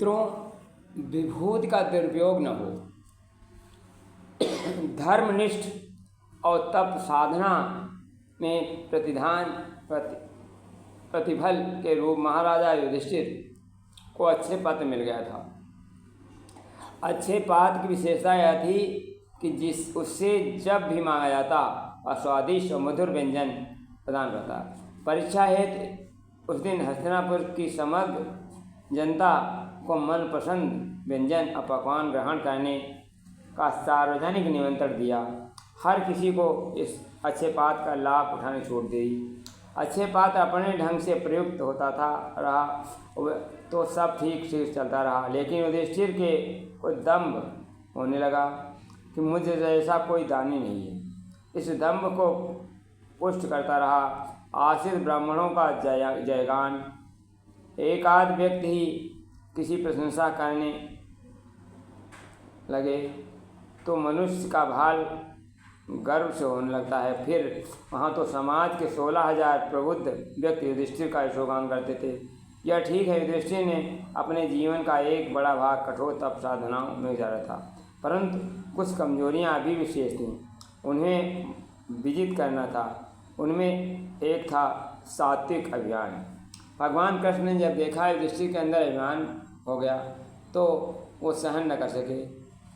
मित्रों, विभूति का दुरुपयोग न हो। धर्मनिष्ठ और तप साधना में प्रतिफल के रूप महाराजा युधिष्ठिर को अच्छे पात्र मिल गया था। अच्छे पात्र की विशेषता यह थी कि उससे जब भी मांगा जाता वह स्वादिष्ट और मधुर व्यंजन प्रदान करता। परीक्षा हेतु उस दिन हस्तिनापुर की समग्र जनता को मनपसंद व्यंजन और पकवान ग्रहण करने का सार्वजनिक निमंत्रण दिया। हर किसी को इस अच्छे पात्र का लाभ उठाने छूट दी। अच्छे पात्र अपने ढंग से प्रयुक्त होता रहा तो सब ठीक ठीक चलता रहा, लेकिन युधिष्ठिर के को दंभ होने लगा कि मुझे जैसा कोई दानी नहीं है। इस दंभ को पुष्ट करता रहा आश्रित ब्राह्मणों का जयगान। एक आध व्यक्ति ही किसी प्रशंसा करने लगे तो मनुष्य का भाल गर्व से होने लगता है। फिर वहाँ तो समाज के 16,000 प्रबुद्ध व्यक्ति युधिष्ठिर का यशोगान करते थे। यह ठीक है, युधिष्ठिर ने अपने जीवन का एक बड़ा भाग कठोर तप साधनाओं में गुजारा था, परंतु कुछ कमजोरियाँ अभी भी शेष थीं, उन्हें विजित करना था। उनमें एक था सात्विक अभियान। भगवान कृष्ण ने जब देखा युधिष्ठिर के अंदर अभिमान हो गया तो वो सहन न कर सके,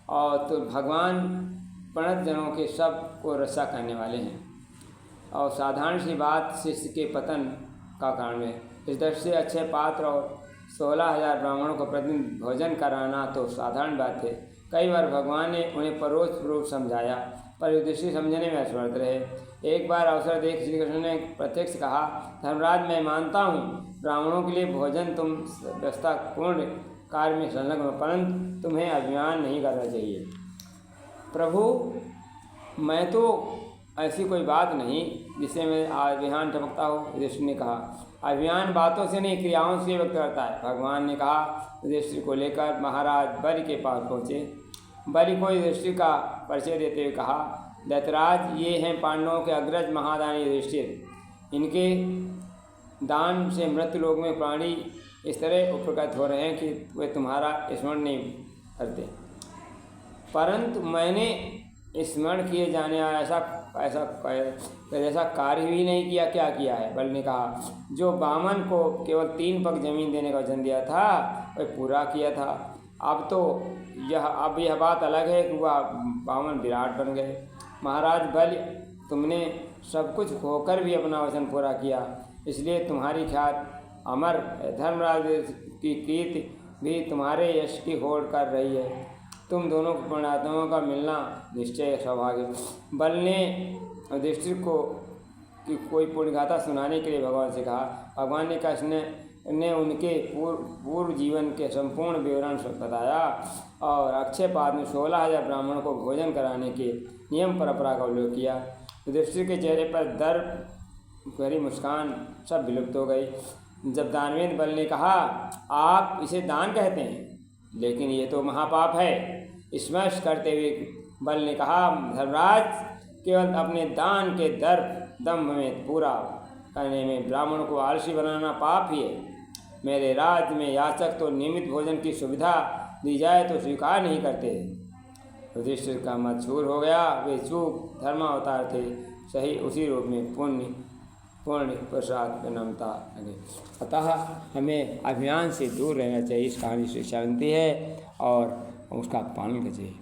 और तो भगवान प्रणत जनों के सब को रक्षा करने वाले हैं और साधारण सी बात शिष्य के पतन का कारण है। इस दृष्टि से अच्छे पात्र और 16,000 ब्राह्मणों को प्रतिदिन भोजन कराना तो साधारण बात है। कई बार भगवान ने उन्हें परोक्ष रूप समझाया, पर युधिष्ठिर समझने में असमर्थ रहे। एक बार अवसर देख श्री कृष्ण ने प्रत्यक्ष कहा, धर्मराज, मैं मानता हूँ ब्राह्मणों के लिए भोजन तुम व्यवस्थापूर्ण कार्य में संलग्न हो, परंतु तुम्हें अभिमान नहीं करना चाहिए। प्रभु, मैं तो ऐसी कोई बात नहीं जिससे मैं अभिमान टपकता हो, युधिष्ठिर ने कहा। अभिमान बातों से नहीं क्रियाओं से व्यक्त करता है। भगवान ने कहा। युधिष्ठिर को लेकर महाराज बलि के पास पहुँचे। बलि को युधिष्ठिर का परिचय देते हुए कहा, दैत्यराज, ये हैं पांडवों के अग्रज महादानी युधिष्ठिर। इनके दान से मृत्यु लोक में प्राणी इस तरह उपकृत हो रहे हैं कि वे तुम्हारा स्मरण नहीं करते, परंतु मैंने स्मरण किए जाने ऐसा कार्य भी नहीं किया। क्या किया है? बलि ने कहा, जो वामन को केवल 3 पग जमीन देने का वचन दिया था वह पूरा किया था। अब यह बात अलग है कि वह वामन विराट बन गए। महाराज बलि, तुमने सब कुछ खोकर भी अपना वचन पूरा किया, इसलिए तुम्हारी ख्याति अमर है। धर्मराज की कीर्ति भी तुम्हारे यश की होड़ कर रही है। तुम दोनों पुण्यात्माओं का मिलना निश्चय सौभाग्य। बल ने युधिष्ठिर को कि कोई पुण्यगाथा सुनाने के लिए भगवान से कहा। भगवान ने कृष्ण ने उनके पूर्व जीवन के संपूर्ण विवरण बताया और अक्षय पाद में 16,000 ब्राह्मणों को भोजन कराने के नियम परंपरा का उल्लेख किया। युधिष्ठिर के चेहरे पर दर्द भरी मुस्कान सब विलुप्त हो गई। जब दानवेंद्र बल ने कहा, आप इसे दान कहते हैं, लेकिन ये तो महापाप है, स्मर्श करते हुए बल ने कहा, धर्मराज, केवल अपने दान के दंभ में पूरा करने में ब्राह्मणों को आलसी बनाना पाप ही है। मेरे राज्य में याचक तो नियमित भोजन की सुविधा दी जाए तो स्वीकार नहीं करते। युधिष्ठिर का मत छूर हो गया। वे चूक धर्मावतार थे, सही उसी रूप में पूर्ण प्रसाद विनम्रता लगे। अतः हमें अभिमान से दूर रहना चाहिए। इस कहानी से शिक्षा मिलती है और उसका पालन करना चाहिए।